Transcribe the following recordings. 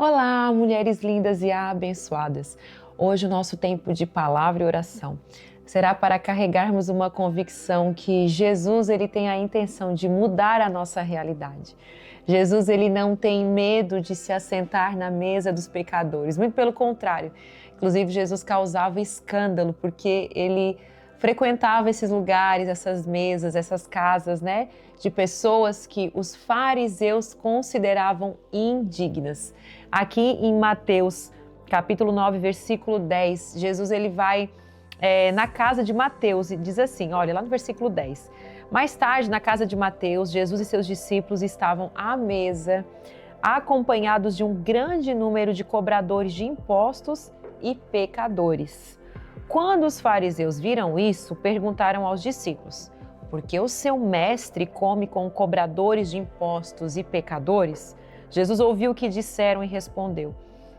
Olá, mulheres lindas e abençoadas. Hoje o nosso tempo de palavra e oração será para carregarmos uma convicção que Jesus ele tem a intenção de mudar a nossa realidade. Jesus ele não tem medo de se assentar na mesa dos pecadores, muito pelo contrário. Inclusive Jesus causava escândalo porque ele frequentava esses lugares, essas mesas, essas casas, né, de pessoas que os fariseus consideravam indignas. Aqui em Mateus, capítulo 9, versículo 10, Jesus ele vai na casa de Mateus e diz assim, olha, lá no versículo 10. Mais tarde, na casa de Mateus, Jesus e seus discípulos estavam à mesa, acompanhados de um grande número de cobradores de impostos e pecadores. Quando os fariseus viram isso, perguntaram aos discípulos: por que o seu mestre come com cobradores de impostos e pecadores? Jesus ouviu o que disseram e respondeu: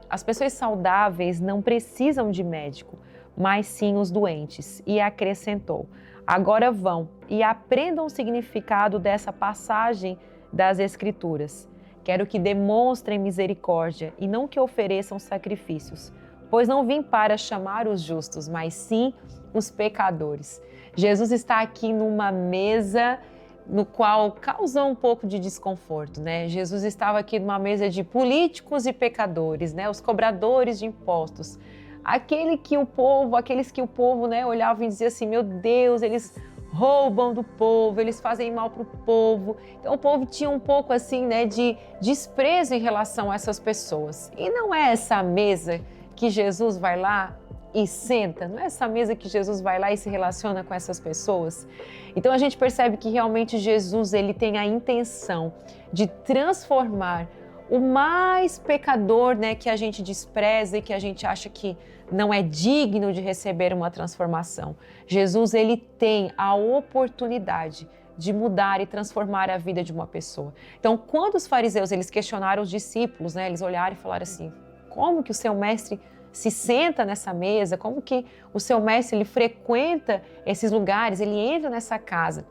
as pessoas saudáveis não precisam de médico, mas sim os doentes. E acrescentou: agora vão e aprendam o significado dessa passagem das Escrituras. Quero que demonstrem misericórdia e não que ofereçam sacrifícios, pois não vim para chamar os justos, mas sim os pecadores. Jesus está aqui numa mesa no qual causa um pouco de desconforto, né? Jesus estava aqui numa mesa de políticos e pecadores, né? Os cobradores de impostos. Aqueles que o povo, né, olhava e dizia assim, meu Deus, eles roubam do povo, eles fazem mal para o povo. Então o povo tinha um pouco assim, né, de desprezo em relação a essas pessoas. E não é essa mesa que Jesus vai lá e senta, não é essa mesa que Jesus vai lá e se relaciona com essas pessoas. Então a gente percebe que realmente Jesus ele tem a intenção de transformar o mais pecador, né, que a gente despreza e que a gente acha que não é digno de receber uma transformação. Jesus ele tem a oportunidade de mudar e transformar a vida de uma pessoa. Então, quando os fariseus eles questionaram os discípulos, né, eles olharam e falaram assim: como que o seu mestre se senta nessa mesa? Como que o seu mestre ele frequenta esses lugares? Ele entra nessa casa?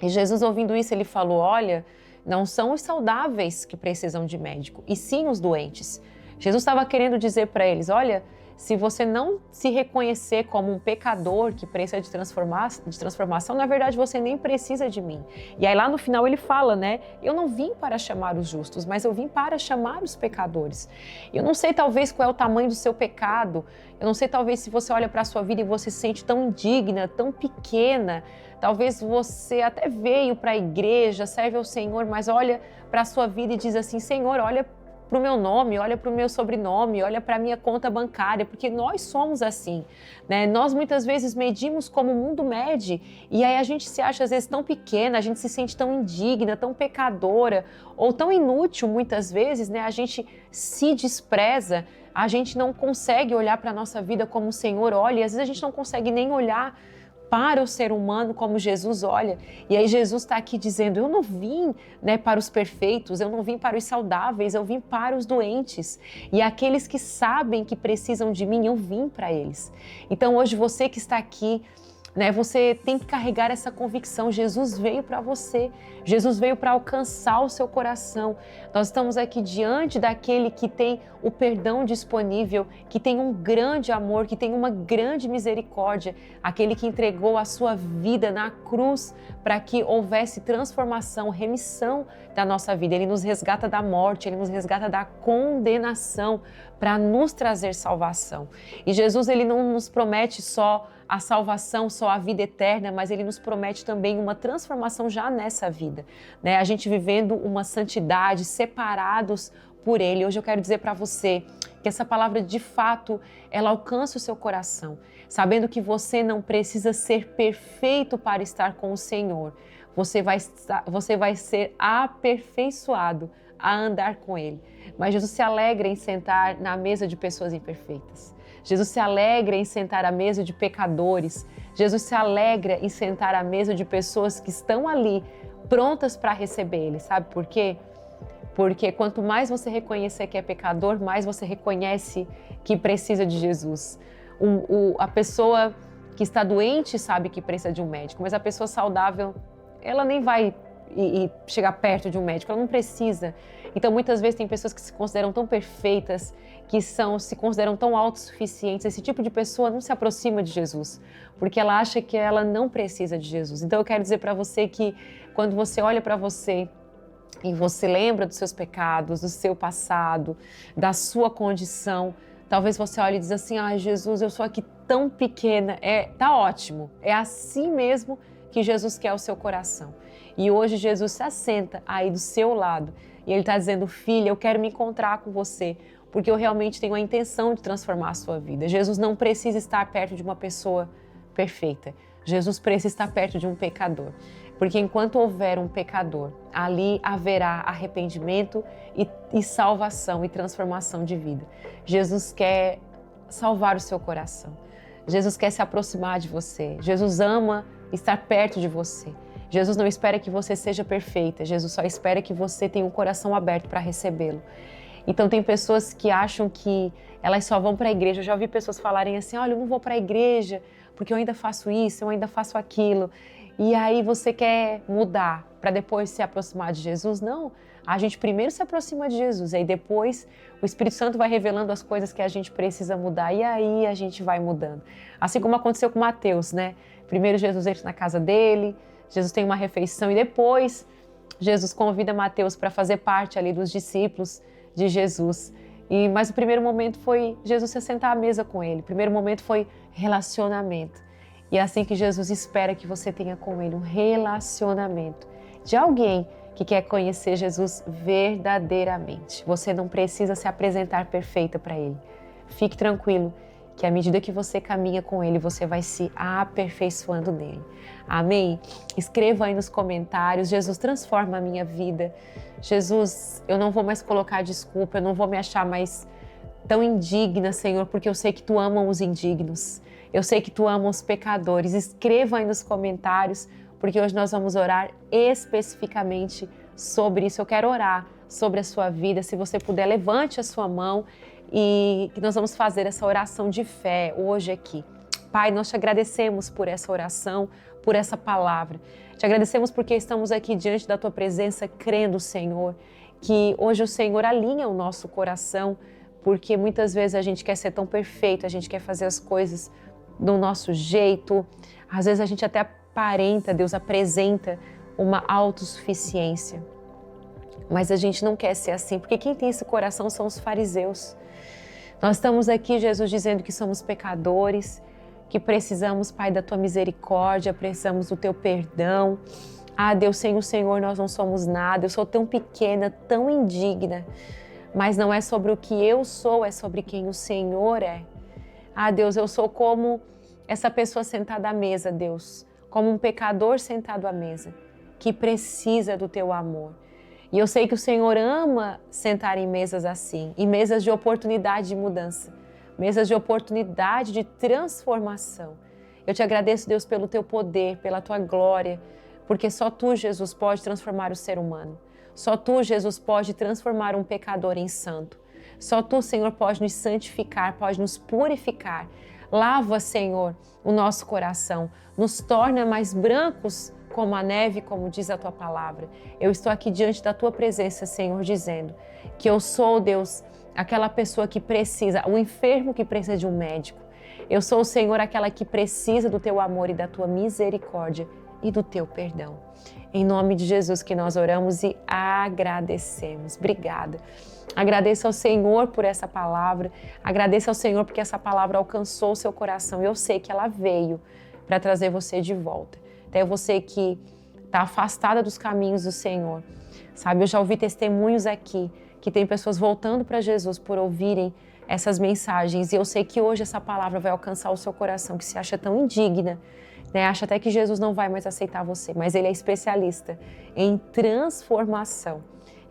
E Jesus, ouvindo isso, ele falou: olha, não são os saudáveis que precisam de médico, e sim os doentes. Jesus estava querendo dizer para eles: olha, se você não se reconhecer como um pecador que precisa de transformação, na verdade você nem precisa de mim. E aí lá no final ele fala, né? Eu não vim para chamar os justos, mas eu vim para chamar os pecadores. Eu não sei talvez qual é o tamanho do seu pecado, eu não sei talvez se você olha para a sua vida e você se sente tão indigna, tão pequena. Talvez você até veio para a igreja, serve ao Senhor, mas olha para a sua vida e diz assim: Senhor, olha para o meu nome, olha para o meu sobrenome, olha para a minha conta bancária, porque nós somos assim, né? Nós muitas vezes medimos como o mundo mede e aí a gente se acha às vezes tão pequena, a gente se sente tão indigna, tão pecadora ou tão inútil muitas vezes, né? A gente se despreza, a gente não consegue olhar para a nossa vida como o Senhor olha e às vezes a gente não consegue nem olhar para o ser humano como Jesus olha. E aí Jesus está aqui dizendo: eu não vim, né, para os perfeitos, eu não vim para os saudáveis, eu vim para os doentes. E aqueles que sabem que precisam de mim, eu vim para eles. Então hoje você que está aqui, né, você tem que carregar essa convicção. Jesus veio para você, Jesus veio para alcançar o seu coração. Nós estamos aqui diante daquele que tem o perdão disponível, que tem um grande amor, que tem uma grande misericórdia, aquele que entregou a sua vida na cruz para que houvesse transformação, remissão da nossa vida. Ele nos resgata da morte, ele nos resgata da condenação para nos trazer salvação. E Jesus ele não nos promete só a salvação, só a vida eterna, mas ele nos promete também uma transformação já nessa vida, né? A gente vivendo uma santidade, separados por ele. Hoje eu quero dizer para você que essa palavra de fato, ela alcança o seu coração, sabendo que você não precisa ser perfeito para estar com o Senhor. Você vai ser aperfeiçoado a andar com ele. Mas Jesus se alegra em sentar na mesa de pessoas imperfeitas. Jesus se alegra em sentar à mesa de pecadores. Jesus se alegra em sentar à mesa de pessoas que estão ali prontas para receber ele. Sabe por quê? Porque quanto mais você reconhecer que é pecador, mais você reconhece que precisa de Jesus. A pessoa que está doente sabe que precisa de um médico, mas a pessoa saudável, ela nem vai e chegar perto de um médico, ela não precisa. Então, muitas vezes tem pessoas que se consideram tão perfeitas, que se consideram tão autossuficientes. Esse tipo de pessoa não se aproxima de Jesus, porque ela acha que ela não precisa de Jesus. Então, eu quero dizer para você que quando você olha para você e você lembra dos seus pecados, do seu passado, da sua condição, talvez você olhe e diz assim: ai, Jesus, eu sou aqui tão pequena. Tá ótimo, é assim mesmo que Jesus quer o seu coração. E hoje Jesus se assenta aí do seu lado e Ele está dizendo: filha, eu quero me encontrar com você, porque eu realmente tenho a intenção de transformar a sua vida. Jesus não precisa estar perto de uma pessoa perfeita. Jesus precisa estar perto de um pecador. Porque enquanto houver um pecador, ali haverá arrependimento e salvação e transformação de vida. Jesus quer salvar o seu coração. Jesus quer se aproximar de você. Jesus ama estar perto de você. Jesus não espera que você seja perfeita. Jesus só espera que você tenha um coração aberto para recebê-lo. Então tem pessoas que acham que elas só vão para a igreja. Eu já ouvi pessoas falarem assim: olha, eu não vou para a igreja porque eu ainda faço isso, eu ainda faço aquilo. E aí você quer mudar para depois se aproximar de Jesus? Não, a gente primeiro se aproxima de Jesus, aí depois o Espírito Santo vai revelando as coisas que a gente precisa mudar e aí a gente vai mudando. Assim como aconteceu com Mateus, né? Primeiro Jesus entra na casa dele, Jesus tem uma refeição e depois Jesus convida Mateus para fazer parte ali dos discípulos de Jesus. Mas o primeiro momento foi Jesus se sentar à mesa com ele, o primeiro momento foi relacionamento. E é assim que Jesus espera que você tenha com Ele um relacionamento de alguém que quer conhecer Jesus verdadeiramente. Você não precisa se apresentar perfeita para Ele. Fique tranquilo que à medida que você caminha com Ele, você vai se aperfeiçoando nele. Amém? Escreva aí nos comentários: Jesus, transforma a minha vida. Jesus, eu não vou mais colocar desculpa, eu não vou me achar mais tão indigna, Senhor, porque eu sei que Tu ama os indignos. Eu sei que Tu ama os pecadores. Escreva aí nos comentários, porque hoje nós vamos orar especificamente sobre isso. Eu quero orar sobre a sua vida. Se você puder, levante a sua mão e nós vamos fazer essa oração de fé hoje aqui. Pai, nós te agradecemos por essa oração, por essa palavra. Te agradecemos porque estamos aqui diante da Tua presença, crendo, Senhor, que hoje o Senhor alinha o nosso coração, porque muitas vezes a gente quer ser tão perfeito, a gente quer fazer as coisas do nosso jeito. Às vezes a gente até aparenta, Deus apresenta uma autossuficiência. Mas a gente não quer ser assim, porque quem tem esse coração são os fariseus. Nós estamos aqui, Jesus, dizendo que somos pecadores, que precisamos, Pai, da Tua misericórdia, precisamos do Teu perdão. Ah, Deus, sem o Senhor nós não somos nada. Eu sou tão pequena, tão indigna. Mas não é sobre o que eu sou, é sobre quem o Senhor é. Ah, Deus, eu sou como essa pessoa sentada à mesa, Deus, como um pecador sentado à mesa, que precisa do Teu amor. E eu sei que o Senhor ama sentar em mesas assim, em mesas de oportunidade de mudança, mesas de oportunidade de transformação. Eu te agradeço, Deus, pelo Teu poder, pela Tua glória, porque só Tu, Jesus, pode transformar o ser humano. Só Tu, Jesus, pode transformar um pecador em santo. Só Tu, Senhor, pode nos santificar, pode nos purificar. Lava, Senhor, o nosso coração, nos torna mais brancos como a neve, como diz a Tua palavra. Eu estou aqui diante da Tua presença, Senhor, dizendo que eu sou, Deus, aquela pessoa que precisa, o enfermo que precisa de um médico. Eu sou, Senhor, aquela que precisa do Teu amor e da Tua misericórdia e do Teu perdão. Em nome de Jesus que nós oramos e agradecemos. Obrigada. Agradeço ao Senhor por essa palavra. Agradeço ao Senhor porque essa palavra alcançou o seu coração. Eu sei que ela veio para trazer você de volta. Até você que está afastada dos caminhos do Senhor. Sabe, eu já ouvi testemunhos aqui que tem pessoas voltando para Jesus por ouvirem essas mensagens. E eu sei que hoje essa palavra vai alcançar o seu coração, que se acha tão indigna, né? Acha até que Jesus não vai mais aceitar você, mas Ele é especialista em transformação.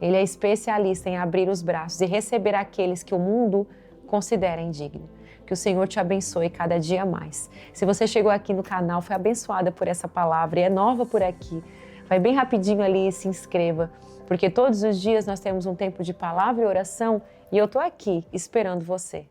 Ele é especialista em abrir os braços e receber aqueles que o mundo considera indigno. Que o Senhor te abençoe cada dia mais. Se você chegou aqui no canal, foi abençoada por essa palavra e é nova por aqui, vai bem rapidinho ali e se inscreva, porque todos os dias nós temos um tempo de palavra e oração e eu estou aqui esperando você.